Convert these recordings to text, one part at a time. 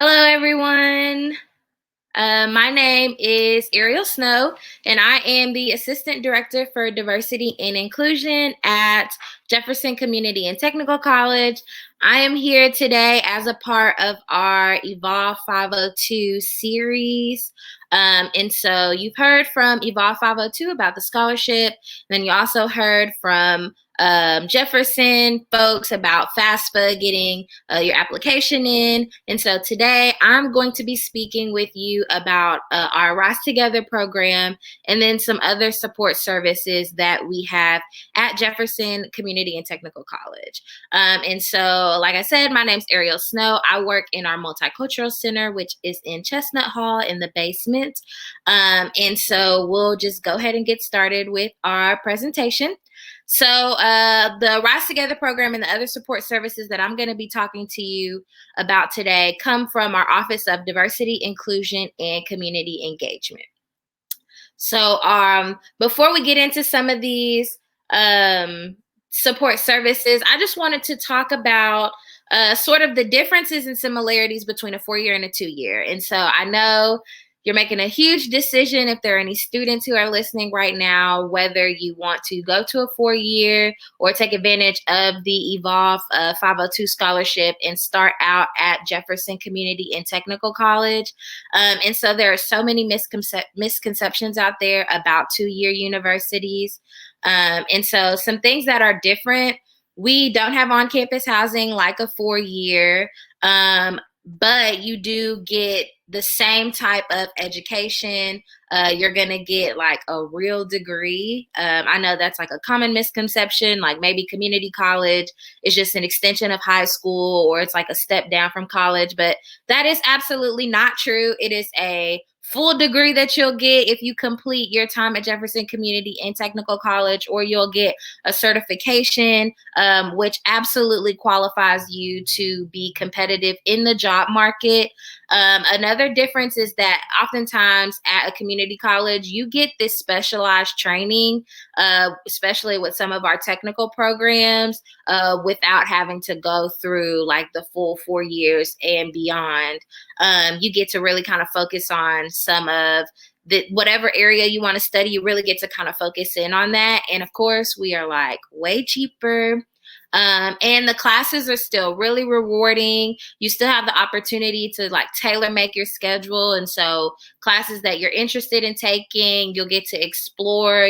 Hello, everyone. My name is Ariel Snow, and I am the Assistant Director for Diversity and Inclusion at Jefferson Community and Technical College. I am here today as a part of our Evolve 502 series. And so you've heard from Evolve 502 about the scholarship, then you also heard from Jefferson folks about FAFSA getting your application in. And so today I'm going to be speaking with you about our Rise Together program and then some other support services that we have at Jefferson Community and Technical College. And so, like I said, my name's Ariel Snow. I work in our Multicultural Center, which is in Chestnut Hall in the basement. And so we'll just go ahead and get started with our presentation. So the Rise Together program and the other support services that I'm going to be talking to you about today come from our Office of Diversity, Inclusion, and Community Engagement. So before we get into some of these support services, I just wanted to talk about sort of the differences and similarities between a 4-year and a 2-year. And so I know you're making a huge decision if there are any students who are listening right now, whether you want to go to a 4-year or take advantage of the Evolve 502 scholarship and start out at Jefferson Community and Technical College. And so there are so many misconceptions out there about 2-year universities. And so some things that are different: we don't have on-campus housing like a 4-year, but you do get the same type of education. You're going to get like a real degree. I know that's like a common misconception, like maybe community college is just an extension of high school or it's like a step down from college, but that is absolutely not true. It is a full degree that you'll get if you complete your time at Jefferson Community and Technical College, or you'll get a certification, which absolutely qualifies you to be competitive in the job market. Another difference is that oftentimes at a community college, you get this specialized training, especially with some of our technical programs, without having to go through like the full 4 years and beyond. You get to really kind of focus on some of whatever area you want to study. You really get to kind of focus in on that. And of course, we are like way cheaper. And the classes are still really rewarding. You still have the opportunity to like tailor make your schedule. And so classes that you're interested in taking, you'll get to explore,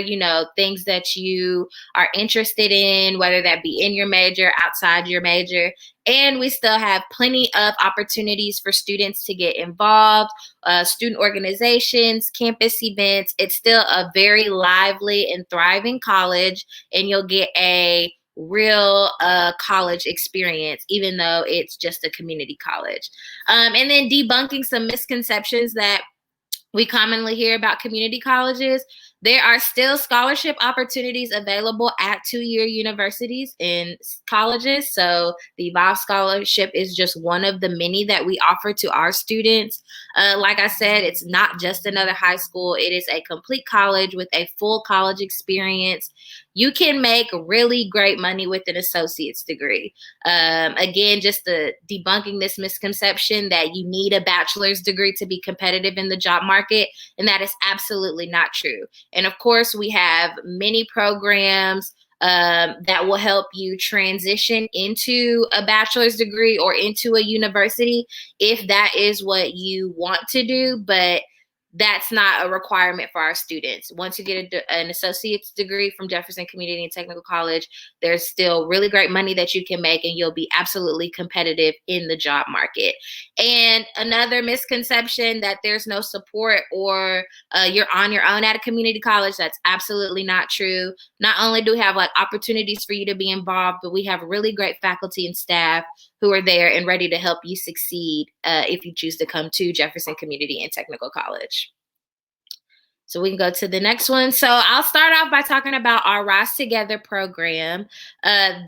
things that you are interested in, whether that be in your major, outside your major. And we still have plenty of opportunities for students to get involved, student organizations, campus events. It's still a very lively and thriving college, and you'll get a real college experience, even though it's just a community college. And then debunking some misconceptions that we commonly hear about community colleges. There are still scholarship opportunities available at 2-year universities and colleges. So the Evolve Scholarship is just one of the many that we offer to our students. Like I said, it's not just another high school. It is a complete college with a full college experience. You can make really great money with an associate's degree. Again, just debunking this misconception that you need a bachelor's degree to be competitive in the job market, and that is absolutely not true. And of course, we have many programs that will help you transition into a bachelor's degree or into a university if that is what you want to do. But that's not a requirement for our students. Once you get an associate's degree from Jefferson Community and Technical College, there's still really great money that you can make, and you'll be absolutely competitive in the job market. And another misconception that there's no support or you're on your own at a community college, that's absolutely not true. Not only do we have like opportunities for you to be involved, but we have really great faculty and staff who are there and ready to help you succeed if you choose to come to Jefferson Community and Technical College. So we can go to the next one. So I'll start off by talking about our Rise Together program.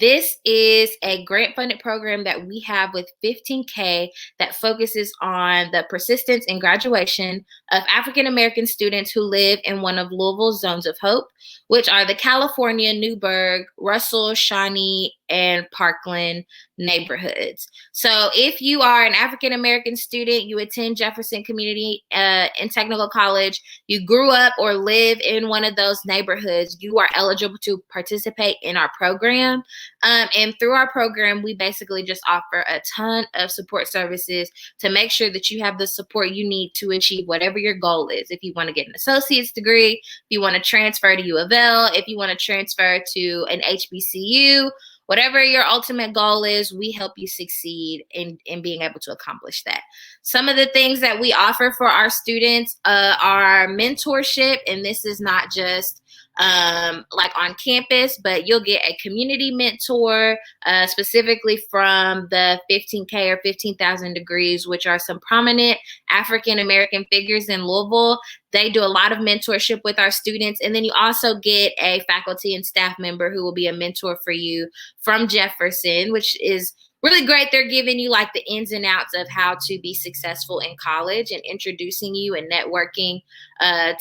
This is a grant-funded program that we have with $15K that focuses on the persistence and graduation of African-American students who live in one of Louisville's zones of hope, which are the California, Newburgh, Russell, Shawnee, and Parkland neighborhoods. So if you are an African American student, you attend Jefferson Community and Technical College, you grew up or live in one of those neighborhoods, you are eligible to participate in our program. And through our program, we basically just offer a ton of support services to make sure that you have the support you need to achieve whatever your goal is. If you want to get an associate's degree, if you want to transfer to U of L, if you want to transfer to an HBCU, whatever your ultimate goal is, we help you succeed in being able to accomplish that. Some of the things that we offer for our students are mentorship, and this is not just like on campus, but you'll get a community mentor specifically from the 15K or 15,000 degrees, which are some prominent African American figures in Louisville. They do a lot of mentorship with our students. And then you also get a faculty and staff member who will be a mentor for you from Jefferson, which is really great. They're giving you like the ins and outs of how to be successful in college and introducing you and networking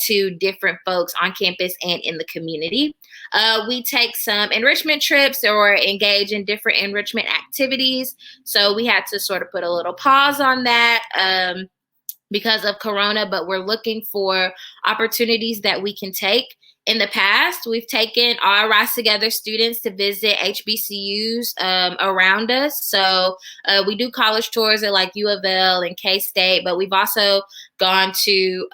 to different folks on campus and in the community. We take some enrichment trips or engage in different enrichment activities. So we had to sort of put a little pause on that because of Corona, but we're looking for opportunities that we can take. In the past, we've taken our Rise Together students to visit HBCUs around us. So we do college tours at like U of L and K-State, but we've also gone to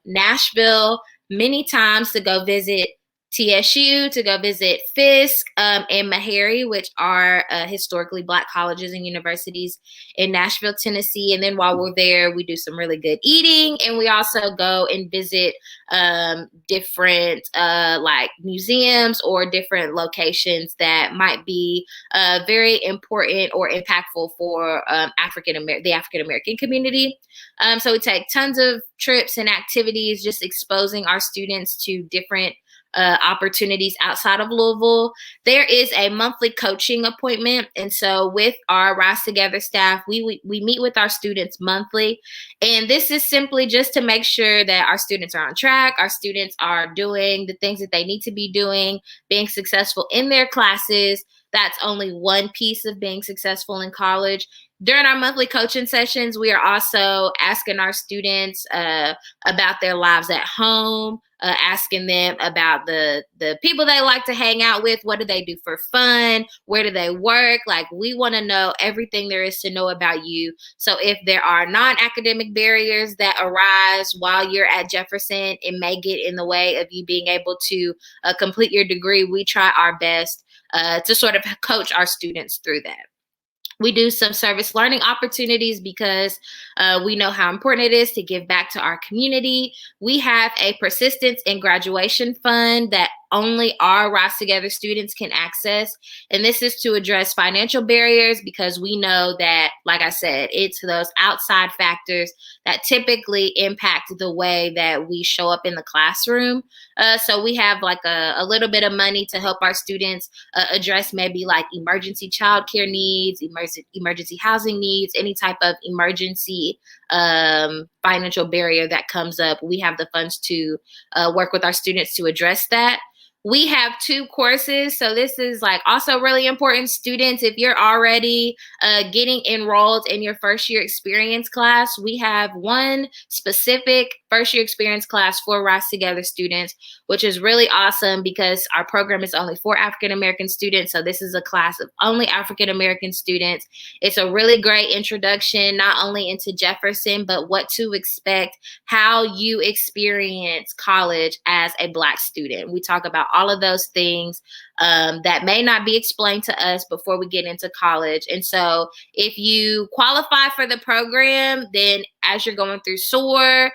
Nashville many times to go visit TSU, to go visit Fisk and Meharry, which are historically Black colleges and universities in Nashville, Tennessee. And then while we're there, we do some really good eating, and we also go and visit different like museums or different locations that might be very important or impactful for the African American community. So we take tons of trips and activities, just exposing our students to different opportunities outside of Louisville. There is a monthly coaching appointment. And so with our Rise Together staff, we meet with our students monthly. And this is simply just to make sure that our students are on track, our students are doing the things that they need to be doing, being successful in their classes. That's only one piece of being successful in college. During our monthly coaching sessions, we are also asking our students about their lives at home, asking them about the people they like to hang out with. What do they do for fun? Where do they work? Like, we want to know everything there is to know about you. So if there are non-academic barriers that arise while you're at Jefferson, it may get in the way of you being able to complete your degree. We try our best to sort of coach our students through that. We do some service learning opportunities because we know how important it is to give back to our community. We have a persistence and graduation fund that only our Rise Together students can access. And this is to address financial barriers because we know that, like I said, it's those outside factors that typically impact the way that we show up in the classroom. So we have like a little bit of money to help our students address maybe like emergency childcare needs, emergency housing needs, any type of emergency financial barrier that comes up. We have the funds to work with our students to address that. We have 2 courses. So this is like also really important. Students, if you're already getting enrolled in your first year experience class, we have one specific first year experience class for Rise Together students, which is really awesome because our program is only for African American students. So this is a class of only African American students. It's a really great introduction, not only into Jefferson, but what to expect, how you experience college as a Black student. We talk about all of those things that may not be explained to us before we get into college. And so if you qualify for the program, then as you're going through SOAR,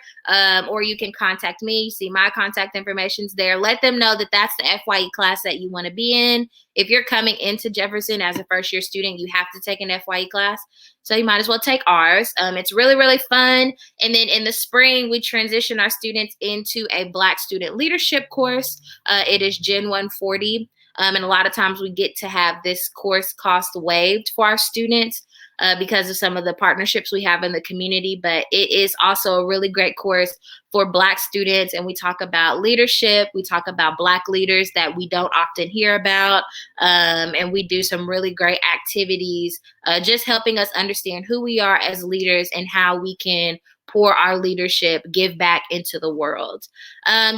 or you can contact me. You see my contact information's there. Let them know that that's the FYE class that you want to be in. If you're coming into Jefferson as a first year student, you have to take an FYE class. So you might as well take ours. It's really, really fun. And then in the spring, we transition our students into a Black student leadership course. It is Gen 140. And a lot of times we get to have this course cost waived for our students. because of some of the partnerships we have in the community. But it is also a really great course for Black students. And we talk about leadership. We talk about Black leaders that we don't often hear about. And we do some really great activities, just helping us understand who we are as leaders and how we can pour our leadership, give back into the world.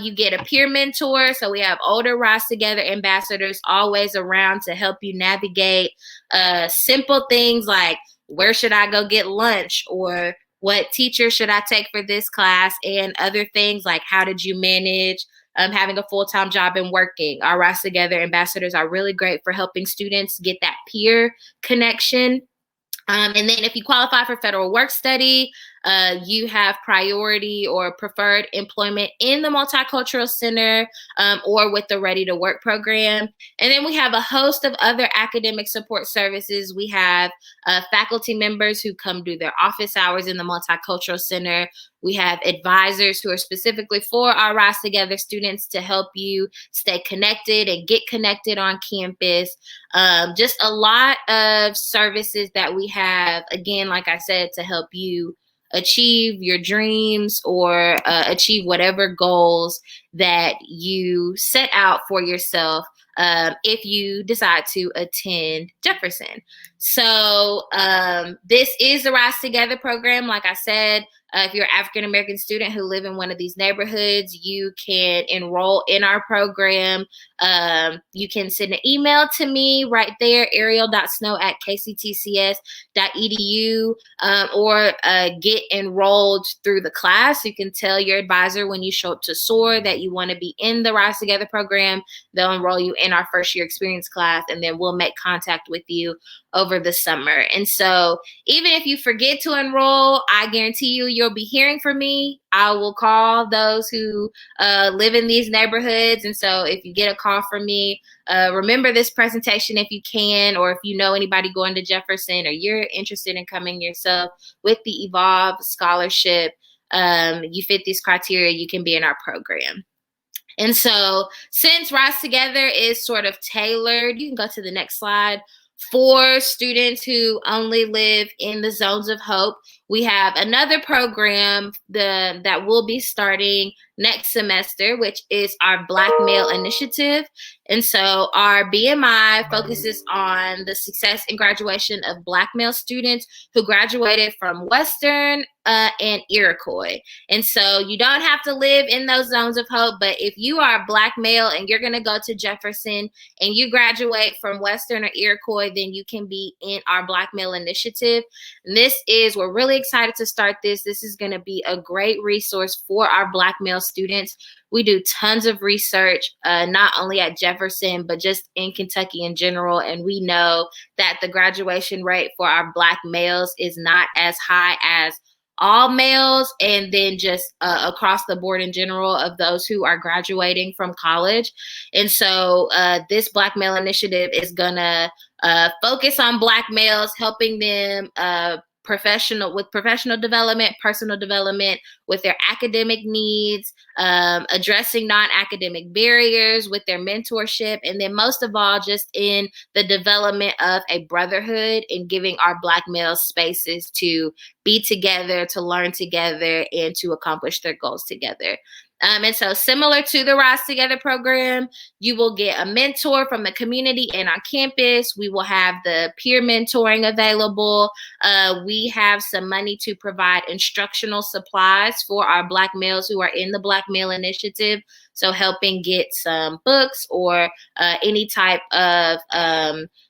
You get a peer mentor. So we have older Rise Together ambassadors always around to help you navigate simple things like where should I go get lunch, or what teacher should I take for this class, and other things like how did you manage having a full-time job and working. Our Rise Together ambassadors are really great for helping students get that peer connection. And then if you qualify for federal work study, you have priority or preferred employment in the Multicultural Center or with the Ready to Work program. And then we have a host of other academic support services. We have faculty members who come do their office hours in the Multicultural Center. We have advisors who are specifically for our Rise Together students to help you stay connected and get connected on campus. Just a lot of services that we have, again, like I said, to help you achieve your dreams or achieve whatever goals that you set out for yourself if you decide to attend Jefferson. So this is the Rise Together program. Like I said, if you're an African American student who live in one of these neighborhoods, you can enroll in our program. You can send an email to me right there, ariel.snow@kctcs.edu, or get enrolled through the class. You can tell your advisor when you show up to SOAR that you want to be in the Rise Together program. They'll enroll you in our first year experience class, and then we'll make contact with you over the summer. And so even if you forget to enroll, I guarantee you'll be hearing from me. I will call those who live in these neighborhoods. And so if you get a call from me, remember this presentation if you can, or if you know anybody going to Jefferson or you're interested in coming yourself with the Evolve Scholarship, you fit these criteria, you can be in our program. And so since Rise Together is sort of tailored, you can go to the next slide, for students who only live in the zones of hope, we have another program that will be starting next semester, which is our Black Male Initiative. And so our BMI focuses on the success and graduation of Black male students who graduated from Western and Iroquois. And so you don't have to live in those zones of hope, but if you are a Black male and you're going to go to Jefferson and you graduate from Western or Iroquois, then you can be in our Black Male Initiative. And we're really excited to start this. This is going to be a great resource for our Black male students. We do tons of research, not only at Jefferson, but just in Kentucky in general. And we know that the graduation rate for our Black males is not as high as all males, and then just across the board in general of those who are graduating from college. And so this Black Male Initiative is gonna focus on Black males, helping them professional development, personal development, with their academic needs, addressing non-academic barriers with their mentorship, and then most of all, just in the development of a brotherhood and giving our Black males spaces to be together, to learn together, and to accomplish their goals together. And so similar to the Rise Together program, you will get a mentor from the community and on campus. We will have the peer mentoring available. We have some money to provide instructional supplies for our Black males who are in the Black Male Initiative. So helping get some books or any type of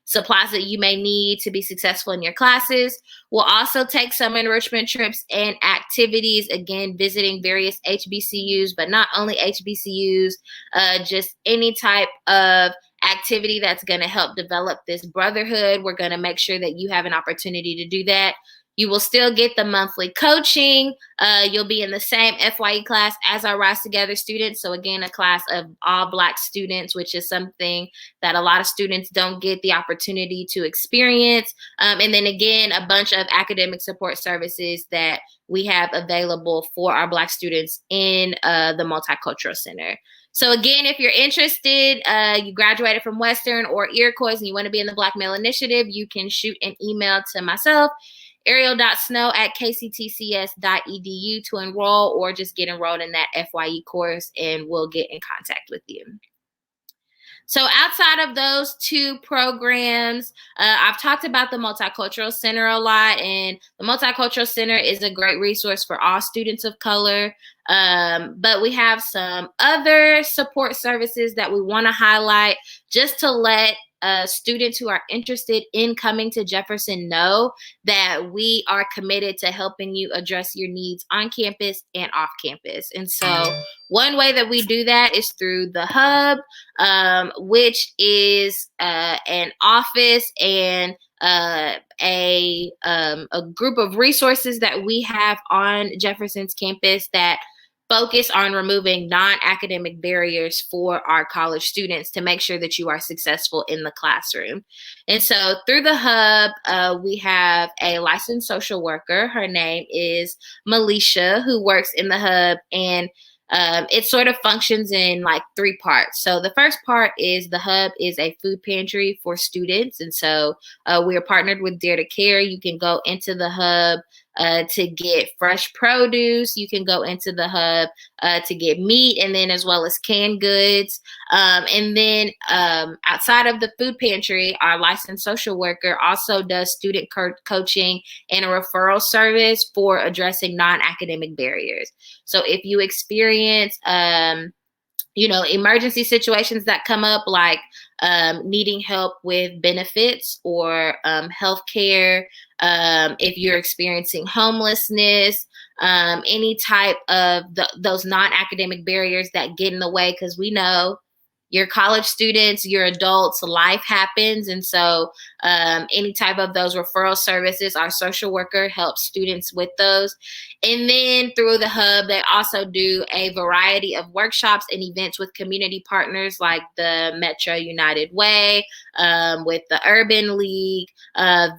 supplies that you may need to be successful in your classes. We'll also take some enrichment trips and activities, again, visiting various HBCUs, but not only HBCUs, just any type of activity that's going to help develop this brotherhood. We're going to make sure that you have an opportunity to do that. You will still get the monthly coaching. You'll be in the same FYE class as our Rise Together students. So again, a class of all Black students, which is something that a lot of students don't get the opportunity to experience. And then again, a bunch of academic support services that we have available for our Black students in the Multicultural Center. So again, if you're interested, you graduated from Western or Iroquois and you want to be in the Black Male Initiative, you can shoot an email to myself, ariel.snow@kctcs.edu to enroll, or just get enrolled in that FYE course and we'll get in contact with you. So outside of those two programs, I've talked about the Multicultural Center a lot, and the Multicultural Center is a great resource for all students of color. But we have some other support services that we want to highlight just to let students who are interested in coming to Jefferson know that we are committed to helping you address your needs on campus and off campus. And so one way that we do that is through the Hub, which is an office and a group of resources that we have on Jefferson's campus that focus on removing non-academic barriers for our college students to make sure that you are successful in the classroom. And so through the Hub, we have a licensed social worker. Her name is Melisha, who works in the Hub, and it sort of functions in like three parts. So the first part is the Hub is a food pantry for students. And so we are partnered with Dare to Care. You can go into the Hub to get fresh produce. You can go into the Hub to get meat, and then as well as canned goods. And then outside of the food pantry, our licensed social worker also does student coaching and a referral service for addressing non-academic barriers. So if you experience emergency situations that come up, like needing help with benefits or healthcare, if you're experiencing homelessness, any type of those non-academic barriers that get in the way, because we know you're college students, you're adults, life happens. And so any type of those referral services, our social worker helps students with those. And then through the Hub, they also do a variety of workshops and events with community partners like the Metro United Way, with the Urban League,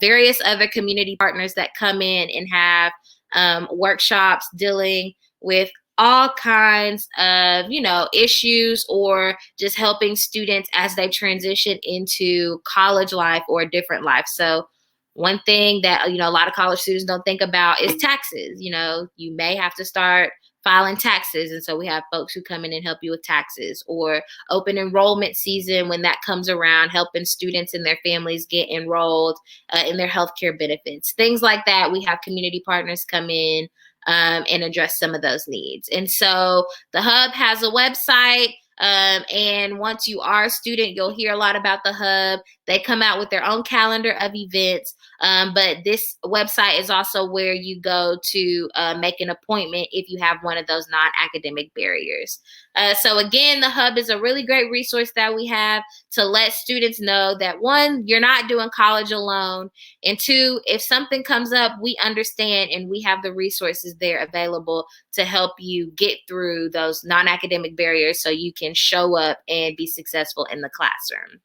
various other community partners that come in and have workshops dealing with all kinds of, issues, or just helping students as they transition into college life or a different life. So one thing that, a lot of college students don't think about is taxes. You may have to start filing taxes. And so we have folks who come in and help you with taxes, or open enrollment season when that comes around, helping students and their families get enrolled in their healthcare benefits, things like that. We have community partners come in and address some of those needs. And so the Hub has a website. And once you are a student, you'll hear a lot about the Hub. They come out with their own calendar of events. But this website is also where you go to make an appointment if you have one of those non-academic barriers. So again, the Hub is a really great resource that we have to let students know that, one, you're not doing college alone, and two, if something comes up, we understand and we have the resources there available to help you get through those non-academic barriers so you can show up and be successful in the classroom.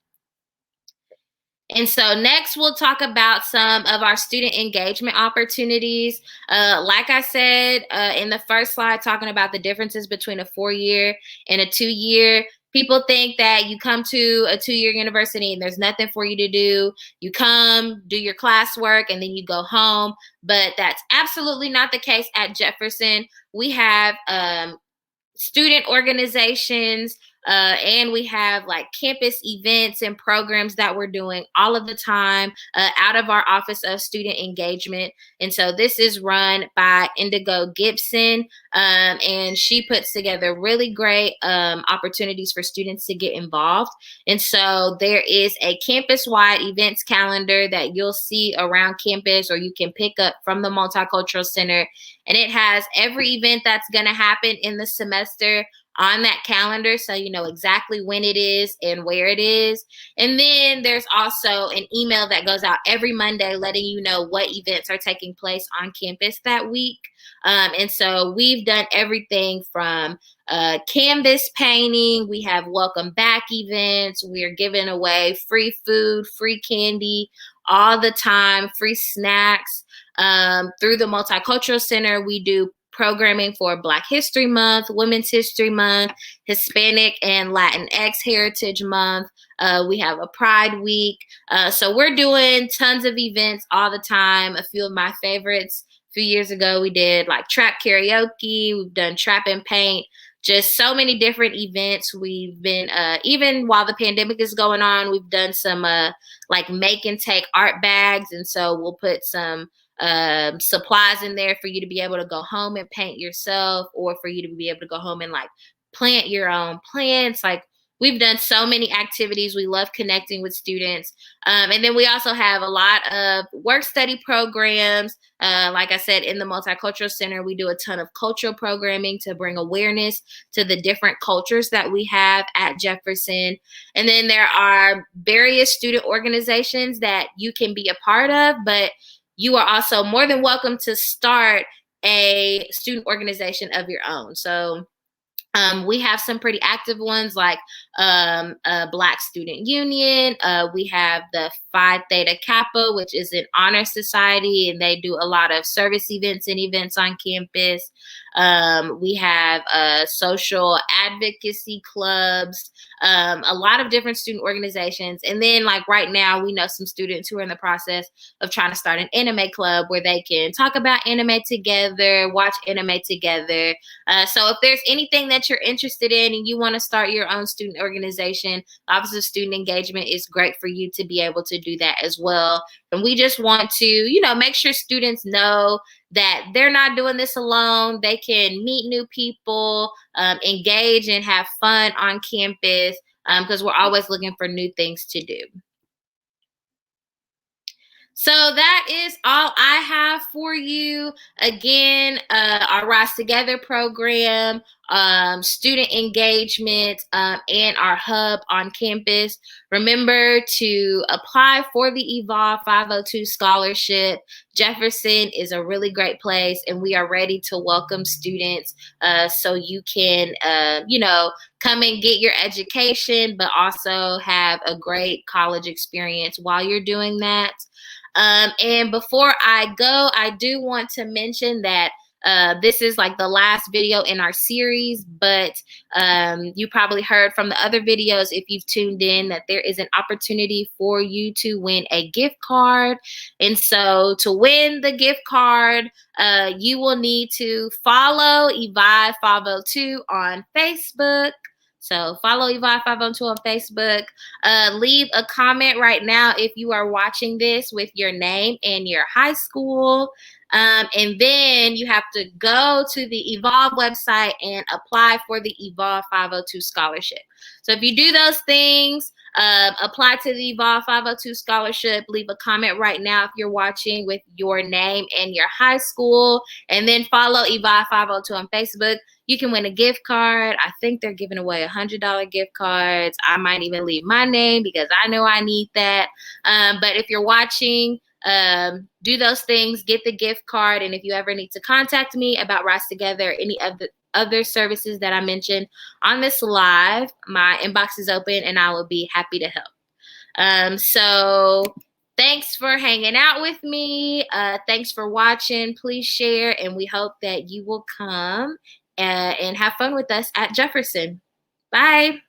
And so next, we'll talk about some of our student engagement opportunities. Like I said in the first slide, talking about the differences between a 4-year and a 2-year. People think that you come to a 2-year university and there's nothing for you to do. You come, do your classwork, and then you go home. But that's absolutely not the case at Jefferson. We have student organizations, and we have like campus events and programs that we're doing all of the time out of our Office of Student Engagement. And so this is run by Indigo Gibson, and she puts together really great opportunities for students to get involved. And so there is a campus-wide events calendar that you'll see around campus, or you can pick up from the Multicultural Center. And it has every event that's going to happen in the semester, on that calendar so you know exactly when it is and where it is. And then there's also an email that goes out every Monday letting you know what events are taking place on campus that week. And so we've done everything from canvas painting, we have welcome back events, we're giving away free food, free candy all the time, free snacks. Through the Multicultural Center, we do programming for Black History Month, Women's History Month, Hispanic and Latinx Heritage Month. We have a Pride Week. So we're doing tons of events all the time. A few of my favorites, a few years ago, we did like trap karaoke. We've done trap and paint. Just so many different events. We've been, even while the pandemic is going on, we've done some like make and take art bags. And so we'll put some supplies in there for you to be able to go home and paint yourself, or for you to be able to go home and like plant your own plants. Like, we've done so many activities. We love connecting with students. And then we also have a lot of work study programs. Like I said, in the Multicultural Center, we do a ton of cultural programming to bring awareness to the different cultures that we have at Jefferson. And then there are various student organizations that you can be a part of, but you are also more than welcome to start a student organization of your own. So we have some pretty active ones like Black Student Union. We have the Phi Theta Kappa, which is an honor society, and they do a lot of service events and events on campus. We have social advocacy clubs, a lot of different student organizations. And then like right now, we know some students who are in the process of trying to start an anime club where they can talk about anime together, watch anime together. So if there's anything that you're interested in and you want to start your own student organization, the Office of Student Engagement is great for you to be able to do that as well. And we just want to, you know, make sure students know that they're not doing this alone. They can meet new people, engage and have fun on campus, because we're always looking for new things to do. So that is all I have for you. Again, our Rise Together program, student engagement, and our hub on campus. Remember to apply for the Evolve 502 scholarship. Jefferson is a really great place, and we are ready to welcome students, so you can, you know, come and get your education, but also have a great college experience while you're doing that. And before I go, I do want to mention that this is like the last video in our series, but you probably heard from the other videos, if you've tuned in, that there is an opportunity for you to win a gift card. And so to win the gift card, you will need to follow Evive 502 on Facebook. So follow Evive 502 on Facebook. Leave a comment right now if you are watching this with your name and your high school. And then you have to go to the Evolve website and apply for the Evolve 502 scholarship. So if you do those things, apply to the Evolve 502 scholarship, leave a comment right now if you're watching with your name and your high school, and then follow Evolve 502 on Facebook. You can win a gift card. I think they're giving away $100 gift cards. I might even leave my name because I know I need that. But if you're watching, do those things, get the gift card. And if you ever need to contact me about Rise Together, any of the other services that I mentioned on this live, my inbox is open and I will be happy to help. So thanks for hanging out with me. Thanks for watching. Please share, and we hope that you will come and have fun with us at Jefferson. Bye.